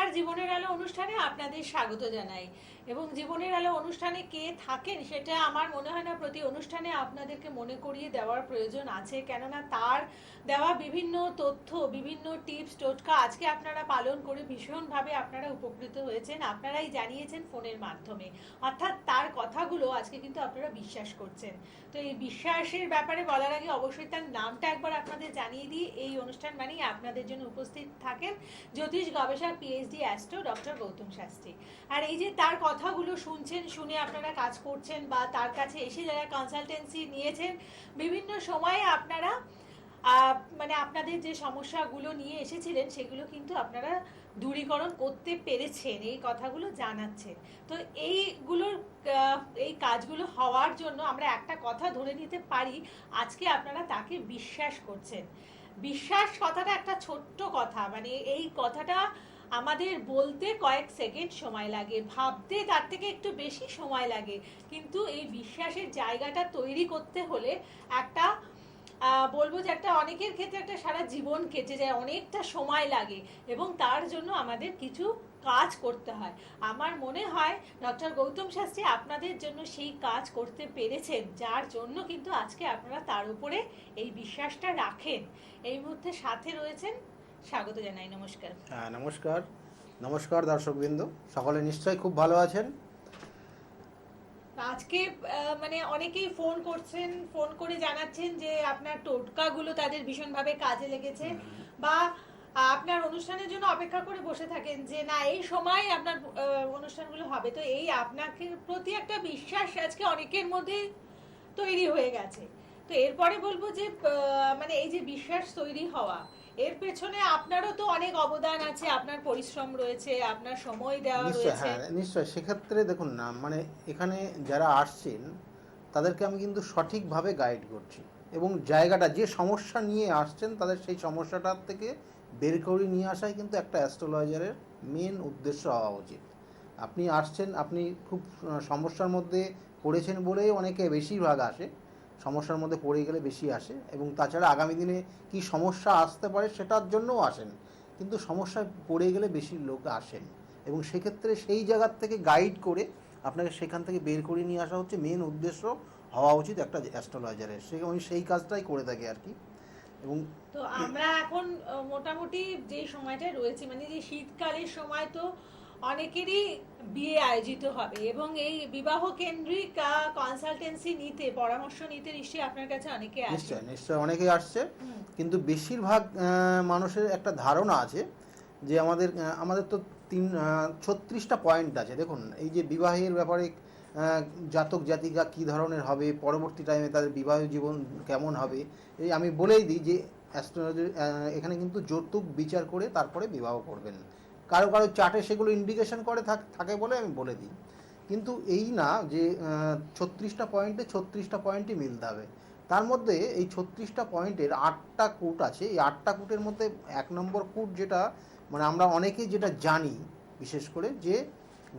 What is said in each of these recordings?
নমস্কার, জীবনের আলো অনুষ্ঠানে আপনাদের স্বাগত জানাই। এবং জীবনের আলো অনুষ্ঠানে কে থাকেন সেটা আমার মনে হয় না প্রতি অনুষ্ঠানে আপনাদেরকে মনে করিয়ে দেওয়ার প্রয়োজন আছে, কেননা তার দেওয়া বিভিন্ন তথ্য, বিভিন্ন টিপস টোটকা আজকে আপনারা পালন করে ভীষণভাবে আপনারা উপকৃত হয়েছেন, আপনারাই জানিয়েছেন ফোনের মাধ্যমে। অর্থাৎ তার কথাগুলো আজকে কিন্তু আপনারা বিশ্বাস করছেন। তো এই বিশ্বাসের ব্যাপারে বলার আগে অবশ্যই তার নামটা একবার আপনাদের জানিয়ে দিই। এই অনুষ্ঠান মানেই আপনাদের জন্য উপস্থিত থাকেন জ্যোতিষ গবেষক PhD astro doctor Gautam Shastri. আর এই যে তার কথাগুলো শুনছেন, শুনে আপনারা কাজ করছেন বা তার কাছে এসে যারা কনসালটেন্সি নিয়েছেন, বিভিন্ন সময়ে আপনারা মানে আপনাদের যে সমস্যাগুলো নিয়ে এসেছিলেন সেগুলো কিন্তু আপনারা দূরীকরণ করতে পেরেছেন, এই কথাগুলো জানাচ্ছেন। তো এইগুলোর এই কাজগুলো হওয়ার জন্য আমরা একটা কথা ধরে নিতে পারি, আজকে আপনারা তাকে বিশ্বাস করছেন। বিশ্বাস কথাটা একটা ছোট্ট কথা, মানে এই কথাটা আমাদের বলতে কয়েক সেকেন্ড সময় লাগে, ভাবতে তার থেকে একটু বেশি সময় লাগে, কিন্তু এই বিশ্বাসের জায়গাটা তৈরি করতে হলে একটা বলবো যে একটা অনেকের ক্ষেত্রে একটা সারা জীবন কেটে যায়, অনেকটা সময় লাগে এবং তার জন্য আমাদের কিছু কাজ করতে হয়। আমার মনে হয় ডক্টর গৌতম শাস্ত্রী আপনাদের জন্য সেই কাজ করতে পেরেছেন, যার জন্য কিন্তু আজকে আপনারা তার উপরে এই বিশ্বাসটা রাখেন। এই মুহূর্তে সাথে রয়েছেন, স্বাগত জানাই। নমস্কার। হ্যাঁ, নমস্কার। নমস্কার দর্শকবৃন্দ, সকলে নিশ্চয়ই খুব ভালো আছেন। আজকে মানে অনেকেই ফোন করছেন, ফোন করে জানাচ্ছেন যে আপনার টোটকাগুলো তাদের ভীষণভাবে কাজে লেগেছে, বা আপনার অনুষ্ঠানের জন্য অপেক্ষা করে বসে থাকেন যে না এই সময় আপনার অনুষ্ঠানগুলো হবে। তো এই আপনাকে প্রতি একটা বিশ্বাস আজকে অনেকের মধ্যে তৈরি হয়ে গেছে। তো এরপরে বলবো যে মানে এই যে বিশ্বাস তৈরি হওয়া, এর পেছনে আপনারও তো অনেক অবদান আছে, আপনার পরিশ্রম রয়েছে, আপনার সময় দেওয়া নিশ্চয়, রয়েছে। হ্যাঁ নিশ্চয়। সেক্ষেত্রে দেখুন না, মানে এখানে যারা আসছেন তাদেরকে আমি কিন্তু সঠিকভাবে গাইড করছি, এবং জায়গাটা যে সমস্যা নিয়ে আসছেন তাদের সেই সমস্যাটার থেকে বের করে নিয়ে আসাই কিন্তু একটা অ্যাস্ট্রোলজারের মেন উদ্দেশ্য হওয়া উচিত। আপনি আসছেন, আপনি খুব সমস্যার মধ্যে পড়েছেন বলেই অনেকে বেশিরভাগ আসে, সমস্যার মধ্যে পড়ে গেলে বেশি আসে, এবং তাছাড়া আগামী দিনে কি সমস্যা আসতে পারে সেটার জন্যও আসেন, কিন্তু সমস্যায় পড়ে গেলে বেশি লোক আসেন। এবং সেক্ষেত্রে সেই জায়গার থেকে গাইড করে আপনাকে সেখান থেকে বের করে নিয়ে আসা হচ্ছে মেন উদ্দেশ্য হওয়া উচিত একটা অ্যাস্ট্রোলজারের। আমি সেই কাজটাই করে থাকি আর কি। এবং তো আমরা এখন মোটামুটি যে সময়টায় রয়েছি, মানে যে শীতকালের সময়, তো অনেকেরই বিয়ে আয়োজিত হবে এবং এই বিবাহ কেন্দ্রিক কনসালটেন্সি নিতে, পরামর্শ নিতে নিশ্চয়ই আপনার কাছে অনেকে আসে। নিশ্চয় নিশ্চয় অনেকেই আসছে, কিন্তু বেশিরভাগ মানুষের একটা ধারণা আছে যে আমাদের আমাদের তো 36টা পয়েন্ট আছে। দেখুন, এই যে বিবাহের ব্যাপারে জাতক জাতিকা কী ধরনের হবে, পরবর্তী টাইমে তাদের বিবাহ জীবন কেমন হবে, এই আমি বলেই দিই যে অ্যাস্ট্রোলজি এখানে কিন্তু যৌতুক বিচার করে তারপরে বিবাহ করবেন। কারো কারো চার্টে সেগুলো ইন্ডিকেশন করে থাকে বলে আমি বলে দিই, কিন্তু এই না যে 36টা পয়েন্টে 36টা পয়েন্টই মিলতে হবে। তার মধ্যে এই 36টা পয়েন্টের 8টা কূট আছে। এই 8টা কূটের মধ্যে 1 নম্বর কূট, যেটা মানে আমরা অনেকেই যেটা জানি বিশেষ করে, যে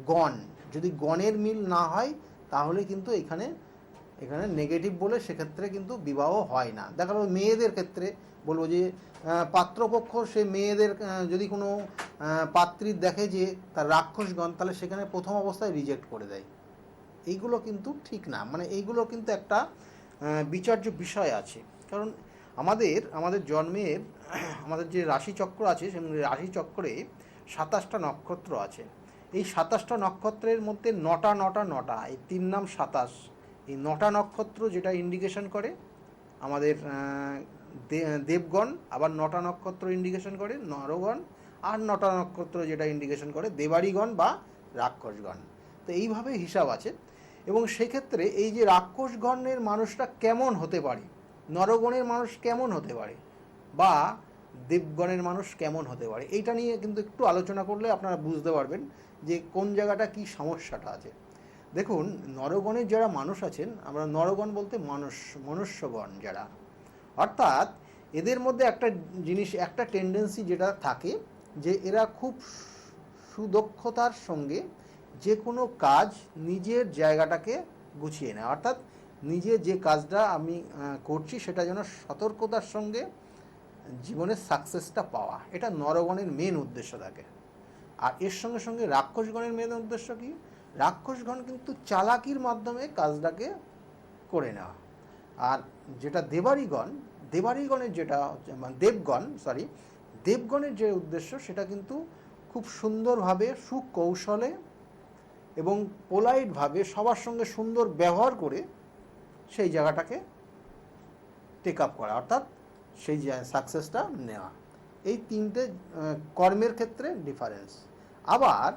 গণ, যদি গণের মিল না হয় তাহলে কিন্তু এখানে নেগেটিভ বলে সেক্ষেত্রে কিন্তু বিবাহ হয় না। দেখা গেল মেয়েদের ক্ষেত্রে বলবো যে পাত্রপক্ষ সে মেয়েদের যদি কোনো পাত্রীর দেখে যে তার রাক্ষসগণ, তাহলে সেখানে প্রথম অবস্থায় রিজেক্ট করে দেয়। এইগুলো কিন্তু ঠিক না, মানে এইগুলো কিন্তু একটা বিচার্য বিষয় আছে। কারণ আমাদের জন্মের আমাদের যে রাশিচক্র আছে, সেই রাশিচক্রে 27টা নক্ষত্র আছে। এই 27টা নক্ষত্রের মধ্যে নটা, এই 3 নাম 27, এই 9টা নক্ষত্র যেটা ইন্ডিকেশন করে আমাদের দেবগণ, আবার 9টা নক্ষত্র ইন্ডিকেশন করে নরগণ, আর 9টা নক্ষত্র যেটা ইন্ডিকেশন করে দেবাড়িগণ বা রাক্ষসগণ। তো এইভাবে হিসাব আছে। এবং সেক্ষেত্রে এই যে রাক্ষসগণের মানুষটা কেমন হতে পারে, নরগণের মানুষ কেমন হতে পারে, বা দেবগণের মানুষ কেমন হতে পারে, এইটা নিয়ে কিন্তু একটু আলোচনা করলে আপনারা বুঝতে পারবেন যে কোন জায়গাটা কি সমস্যাটা আছে। দেখুন, নরগণের যারা মানুষ আছেন, আমরা নরগণ বলতে মনুষ্যগণ যারা, অর্থাৎ এদের মধ্যে একটা জিনিস, একটা টেন্ডেন্সি যেটা থাকে, যে এরা খুব সুদক্ষতার সঙ্গে যে কোনো কাজ নিজের জায়গাটাকে গুছিয়ে নেয়। অর্থাৎ নিজের যে কাজটা আমি করছি সেটা যেন সতর্কতার সঙ্গে জীবনের সাকসেসটা পাওয়া, এটা নরগণের মেন উদ্দেশ্য থাকে। আর এর সঙ্গে সঙ্গে রাক্ষসগণের মেয়েদের উদ্দেশ্য কি? রাক্ষসগণ কিন্তু চালাকির মাধ্যমে কাজটাকে করে নেওয়া। আর যেটা দেবাড়িগণের যেটা মানে দেবগণের যে উদ্দেশ্য সেটা কিন্তু খুব সুন্দরভাবে সুকৌশলে এবং পোলাইটভাবে সবার সঙ্গে সুন্দর ব্যবহার করে সেই জায়গাটাকে টেক আপ করা, অর্থাৎ সেই সাকসেসটা নেওয়া। এই তিনটে কর্মের ক্ষেত্রে ডিফারেন্স। আবার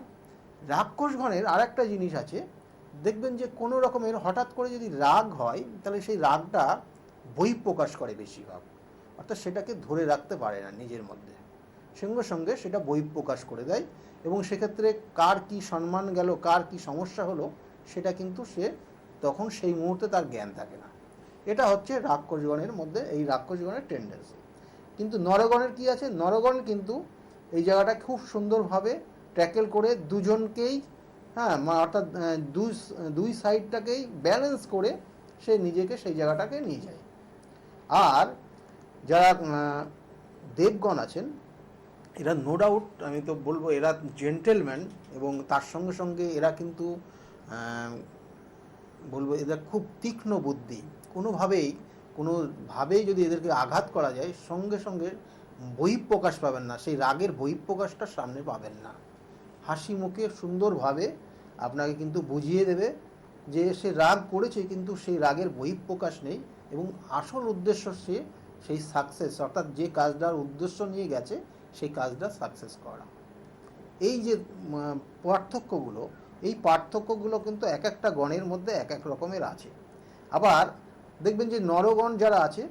রাক্ষসগণের আর একটা জিনিস আছে, দেখবেন যে কোনো রকমের হঠাৎ করে যদি রাগ হয় তাহলে সেই রাগটা বহিঃপ্রকাশ করে বেশিরভাগ, অর্থাৎ সেটাকে ধরে রাখতে পারে না নিজের মধ্যে, সঙ্গে সঙ্গে সেটা বহিঃপ্রকাশ করে দেয় এবং সেক্ষেত্রে কার কি সম্মান গেল, কার কি সমস্যা হলো সেটা কিন্তু সে তখন সেই মুহূর্তে তার জ্ঞান থাকে না। এটা হচ্ছে রাক্ষসগণের মধ্যে এই রাক্ষসগণের টেন্ডেন্সি। কিন্তু নরগণের কি আছে? নরগণ কিন্তু এই জায়গাটা খুব সুন্দরভাবে ট্যাকেল করে দুজনকেই, হ্যাঁ, অর্থাৎ দুই সাইডটাকেই ব্যালেন্স করে সে নিজেকে সেই জায়গাটাকে নিয়ে যায়। আর যারা দেবগণ আছেন এরা নো ডাউট, আমি তো বলবো এরা জেন্টেলম্যান, এবং তার সঙ্গে সঙ্গে এরা কিন্তু বলবো এরা খুব তীক্ষ্ণ বুদ্ধি। কোনোভাবেই যদি এদেরকে আঘাত করা যায় সঙ্গে সঙ্গে বহিঃপ্রকাশ পাবেন না, সেই রাগের বহিঃপ্রকাশটা সামনে পাবেন না। হাসি মুখে সুন্দরভাবে আপনাকে কিন্তু বুঝিয়ে দেবে যে সে রাগ করেছে কিন্তু সেই রাগের বহিঃপ্রকাশ নেই, এবং আসল উদ্দেশ্য সেই সাকসেস, অর্থাৎ যে কাজটার উদ্দেশ্য নিয়ে গেছে সেই কাজটা সাকসেস করা। এই যে পার্থক্যগুলো কিন্তু এক একটা গণের মধ্যে এক এক রকমের আছে। আবার দেখবেন যে নরগণ যারা আছে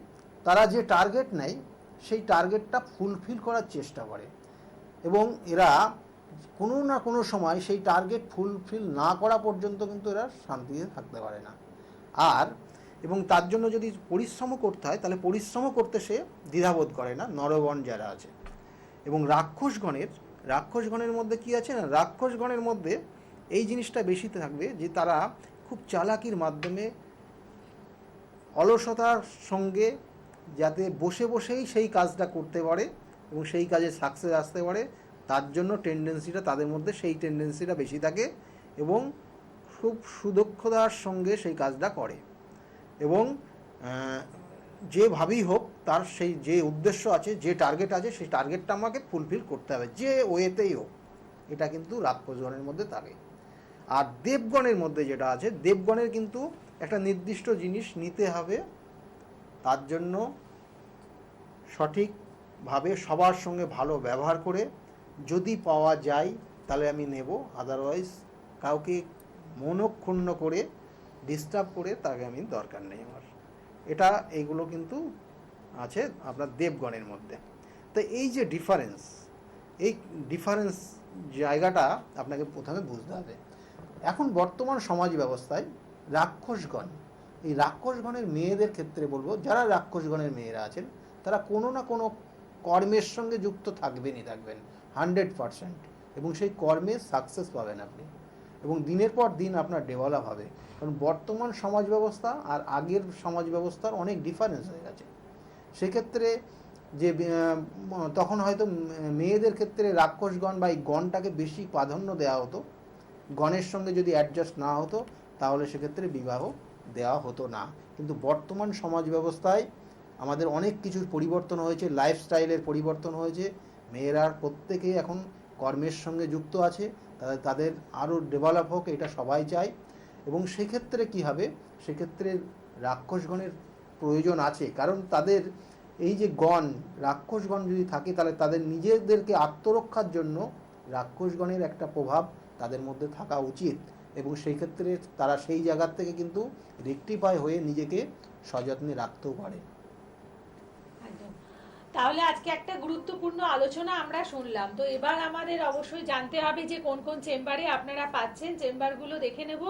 তারা যে টার্গেট নেয় সেই টার্গেটটা ফুলফিল করার চেষ্টা করে, এবং এরা কোনো না কোনো সময় সেই টার্গেট ফুলফিল না করা পর্যন্ত কিন্তু এরা শান্তিতে থাকতে পারে না। এবং তার জন্য যদি পরিশ্রমও করতে হয় তাহলে পরিশ্রমও করতে সে দ্বিধাবোধ করে না, নরগণ যারা আছে। এবং রাক্ষসগণের মধ্যে কি আছে না, রাক্ষসগণের মধ্যে এই জিনিসটা বেশি থাকবে যে তারা খুব চালাকির মাধ্যমে অলসতার সঙ্গে যাতে বসে বসেই সেই কাজটা করতে পারে এবং সেই কাজে সাকসেস আসতে পারে, তার জন্য তাদের মধ্যে সেই টেন্ডেন্সিটা বেশি থাকে এবং খুব সুদক্ষতার সঙ্গে সেই কাজটা করে। এবং যেভাবেই হোক তার সেই যে উদ্দেশ্য আছে, যে টার্গেট আছে, সেই টার্গেটটা আমাকে ফুলফিল করতে হবে যে ওয়েতেই হোক। এটা কিন্তু রাক্ষসগণের মধ্যে থাকে। আর দেবগণের মধ্যে যেটা আছে, দেবগণের কিন্তু একটা নির্দিষ্ট জিনিস নিতে হবে, তার জন্য সঠিকভাবে সবার সঙ্গে ভালো ব্যবহার করে যদি পাওয়া যায় তাহলে আমি নেব, আদারওয়াইজ কাউকে মনক্ষুণ্ণ করে ডিস্টার্ব করে তাকে আমি দরকার নেই আমার। এইগুলো কিন্তু আছে আপনার দেবগণের মধ্যে। তো এই যে ডিফারেন্স জায়গাটা আপনাকে প্রথমে বুঝতে হবে। এখন বর্তমান সমাজ ব্যবস্থায় রাক্ষসগণের মেয়েদের ক্ষেত্রে বলবো, যারা রাক্ষসগণের মেয়েরা আছেন তারা কোনো না কোনো কর্মের সঙ্গে যুক্ত থাকবেন 100%, এবং সেই কর্মে সাকসেস পাবেন আপনি, এবং দিনের পর দিন আপনার ডেভেলপ হবে। কারণ বর্তমান সমাজ ব্যবস্থা আর আগের সমাজ ব্যবস্থার অনেক ডিফারেন্স হয়ে গেছে। সেক্ষেত্রে যে তখন হয়তো মেয়েদের ক্ষেত্রে রাক্ষসগণ বা এই গণটাকে বেশি প্রাধান্য দেওয়া হতো, গণের সঙ্গে যদি অ্যাডজাস্ট না হতো তাহলে সেক্ষেত্রে বিবাহ দেওয়া হতো না। কিন্তু বর্তমান সমাজ ব্যবস্থায় আমাদের অনেক কিছুর পরিবর্তন হয়েছে, লাইফস্টাইলের পরিবর্তন হয়েছে, মেয়েরা প্রত্যেকেই এখন কর্মের সঙ্গে যুক্ত আছে, তাদের আরও ডেভেলপ হোক এটা সবাই চায়। এবং সেক্ষেত্রে কি হবে, সেক্ষেত্রে রাক্ষসগণের প্রয়োজন আছে, কারণ তাদের এই যে রাক্ষসগণ যদি থাকে তাহলে তাদের নিজেদেরকে আত্মরক্ষার জন্য রাক্ষসগণের একটা প্রভাব তাদের মধ্যে থাকা উচিত, এবং সেই ক্ষেত্রে তারা সেই জায়গার থেকে কিন্তু রেকটিফাই হয়ে নিজেকে সযত্নে রাখতেও পারে। তাহলে আজকে একটা গুরুত্বপূর্ণ আলোচনা আমরা শুনলাম। তো এবার আমাদের অবশ্যই জানতে হবে যে কোন কোন চেম্বারে আপনারা পাচ্ছেন, চেম্বারগুলো দেখে নেব।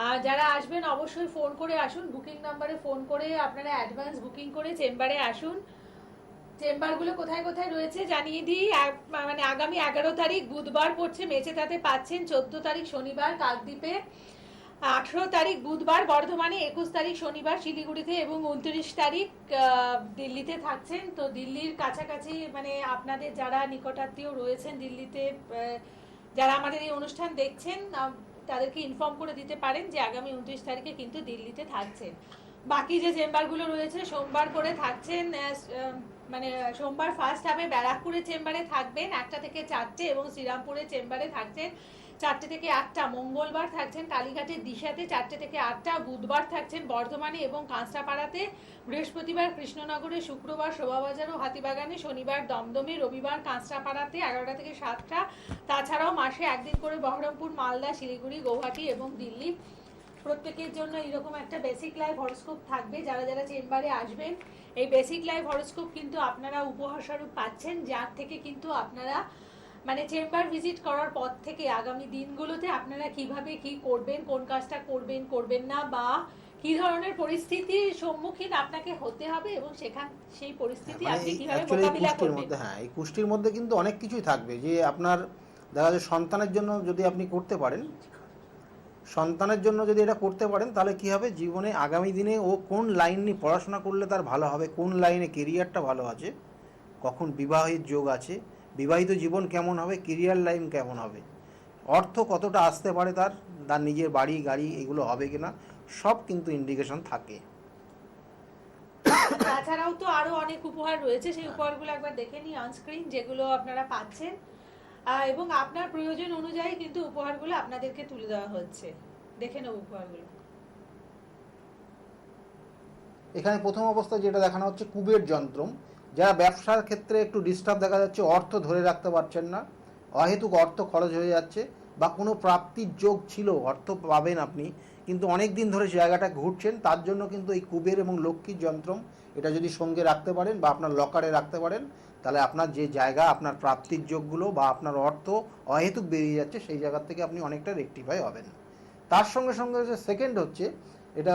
আর যারা আসবেন অবশ্যই ফোন করে আসুন, বুকিং নাম্বারে ফোন করে আপনারা অ্যাডভান্স বুকিং করে চেম্বারে আসুন। চেম্বারগুলো কোথায় কোথায় রয়েছে জানিয়ে দিই। মানে আগামী 11 তারিখ বুধবার পড়ছে মেচেদাতে পাচ্ছেন, 14 তারিখ শনিবার কাকদ্বীপে, 18 তারিখ বুধবার বর্ধমানে, 21 তারিখ শনিবার শিলিগুড়িতে এবং 29 তারিখ দিল্লিতে থাকছেন। তো দিল্লির কাছাকাছি মানে আপনাদের যারা নিকটাত্মীয় রয়েছেন দিল্লিতে, যারা আমাদের এই অনুষ্ঠান দেখছেন, তাদেরকে ইনফর্ম করে দিতে পারেন যে আগামী 29 তারিখে কিন্তু দিল্লিতে থাকছেন। বাকি যে চেম্বারগুলো রয়েছে সোমবার করে থাকছেন, মানে সোমবার ফার্স্ট হাফে ব্যারাকপুরের চেম্বারে থাকবেন 1টা থেকে 4টে এবং শ্রীরামপুরের চেম্বারে থাকছেন 4টে থেকে 8টা। মঙ্গলবার থাকছেন কালীঘাটের দিশাতে 4টে থেকে 8টা। বুধবার থাকছেন বর্ধমানে এবং কাঁচরাপাড়াতে, বৃহস্পতিবার কৃষ্ণনগরে, শুক্রবার শোভাবাজার ও হাতিবাগানে, শনিবার দমদমে, রবিবার কাঁচরাপাড়াতে 11টা থেকে 7টা। তাছাড়াও মাসে একদিন করে বহরমপুর, মালদা, শিলিগুড়ি, গৌহাটি এবং দিল্লি। প্রত্যেকের জন্য এরকম একটা বেসিক লাইভ হরোস্কোপ থাকবে। যারা যারা চেম্বারে আসবেন এই বেসিক লাইভ হরোস্কোপ কিন্তু আপনারা উপহার স্বরূপ পাচ্ছেন, যার থেকে কিন্তু আপনারা মানে চেম্বার ভিজিট করার পর থেকে আগামী দিনগুলোতে আপনারা কিভাবে কি করবেন, কোন কাজটা করবেন করবেন না, বা কি ধরনের পরিস্থিতির সম্মুখীন আপনাকে হতে হবে এবং সেই পরিস্থিতি আপনি কিভাবে মোকাবিলা করবেন। হ্যাঁ, এই কুষ্টির মধ্যে কিন্তু অনেক কিছুই থাকবে। যে আপনার দেখা যায় সন্তানের জন্য যদি আপনি করতে পারেন, সন্তানের জন্য যদি এটা করতে পারেন তাহলে কি হবে, জীবনে আগামী দিনে ও কোন লাইন নিয়ে পড়াশোনা করলে তার ভালো হবে, কোন লাইনে কেরিয়ারটা ভালো আছে, কখন বিবাহের যোগ আছে, বিবাহিত জীবন কেমন হবে, কেরিয়ার লাইন কেমন হবে, অর্থ কতটা আসতে পারে, তার তার নিজের বাড়ি গাড়ি এগুলো হবে কিনা, সব কিন্তু ইন্ডিকেশন থাকে। তাছাড়াও তো আরো অনেক উপহার রয়েছে, সেই উপহারগুলো একবার দেখে নিই অনস্ক্রিন, যেগুলো আপনারা পাচ্ছেন এবং আপনার প্রয়োজন অনুযায়ী কিন্তু উপহারগুলো আপনাদেরকে তুলে দেওয়া হচ্ছে। দেখে নেব উপহারগুলো। এখানে প্রথম অবস্থায় যেটা দেখানো হচ্ছে কুবের যন্ত্রম। যারা ব্যবসার ক্ষেত্রে একটু ডিস্টার্ব দেখা যাচ্ছে, অর্থ ধরে রাখতে পারছেন না, অহেতুক অর্থ খরচ হয়ে যাচ্ছে, বা কোনো প্রাপ্তির যোগ ছিল, অর্থ পাবেন আপনি, কিন্তু অনেক দিন ধরে জায়গাটা ঘুরছেন, তার জন্য কিন্তু এই কুবের এবং লক্ষ্মীর যন্ত্রম এটা যদি সঙ্গে রাখতে পারেন বা আপনার লকারে রাখতে পারেন, তাহলে আপনার যে জায়গা আপনার প্রাপ্তির যোগগুলো বা আপনার অর্থ অহেতুক বেরিয়ে যাচ্ছে সেই জায়গা থেকে আপনি অনেকটা রেকটিফাই হবেন। তার সঙ্গে সঙ্গে যে সেকেন্ড হচ্ছে এটা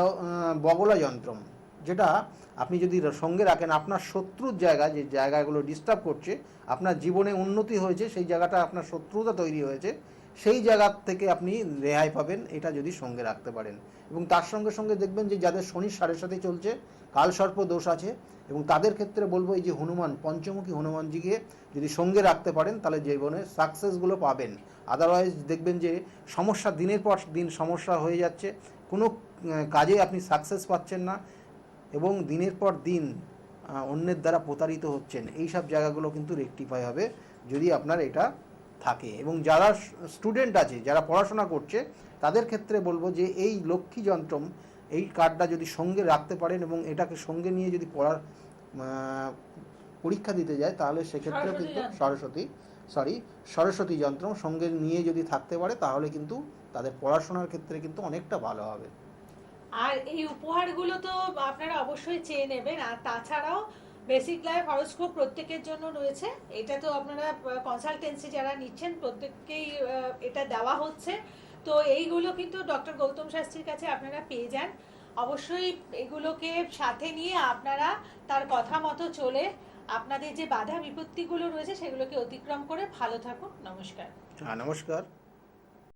বগলা যন্ত্রম, যেটা আপনি যদি সঙ্গে রাখেন, আপনার শত্রুর জায়গা, যে জায়গাগুলো ডিস্টার্ব করছে, আপনার জীবনে উন্নতি হয়েছে, সেই জায়গাটা আপনার শত্রুতা তৈরি হয়েছে, সেই জায়গার থেকে আপনি রেহাই পাবেন এটা যদি সঙ্গে রাখতে পারেন। এবং তার সঙ্গে সঙ্গে দেখবেন যে যাদের শনির সাড়ে চলছে, কালসর্প দোষ আছে, এবং তাদের ক্ষেত্রে বলবো এই যে হনুমান, পঞ্চমুখী হনুমানজিকে যদি সঙ্গে রাখতে পারেন তাহলে জীবনে সাকসেসগুলো পাবেন। আদারওয়াইজ দেখবেন যে সমস্যা, দিনের পর দিন সমস্যা হয়ে যাচ্ছে, কোনো কাজে আপনি সাকসেস পাচ্ছেন না এবং দিনের পর দিন অন্যের দ্বারা প্রতারিত হচ্ছেন। এই সব জায়গাগুলো কিন্তু রেকটিফাই হবে যদি আপনার এটা থাকে। এবং যারা স্টুডেন্ট আছে, যারা পড়াশোনা করছে, তাদের ক্ষেত্রে বলবো যে এই লক্ষ্মী যন্ত্রম, এই কার্ডটা যদি সঙ্গে রাখতে পারেন এবং এটাকে সঙ্গে নিয়ে যদি পরীক্ষা দিতে যায়, তাহলে সেক্ষেত্রেও কিন্তু সরস্বতী যন্ত্রম সঙ্গে নিয়ে যদি থাকতে পারে তাহলে কিন্তু তাদের পড়াশোনার ক্ষেত্রে কিন্তু অনেকটা ভালো হবে। আর এই উপহারগুলো তো আপনারা অবশ্যই চেয়ে নেবেন। আর তাছাড়াও বেসিক লাইফ হরোস্কোপ প্রত্যেকের জন্য রয়েছে। এটা তো আপনারা কনসালটেন্সি যারা নিচ্ছেন প্রত্যেককেই এটা দেওয়া হচ্ছে। তো এইগুলো কিন্তু ডক্টর গৌতম শাস্ত্রীর কাছে আপনারা পেয়ে যান। অবশ্যই এগুলোকে সাথে নিয়ে আপনারা তার কথা মতো চলে আপনাদের যে বাধা বিপত্তিগুলো রয়েছে সেগুলোকে অতিক্রম করে ভালো থাকুন। নমস্কার। নমস্কার।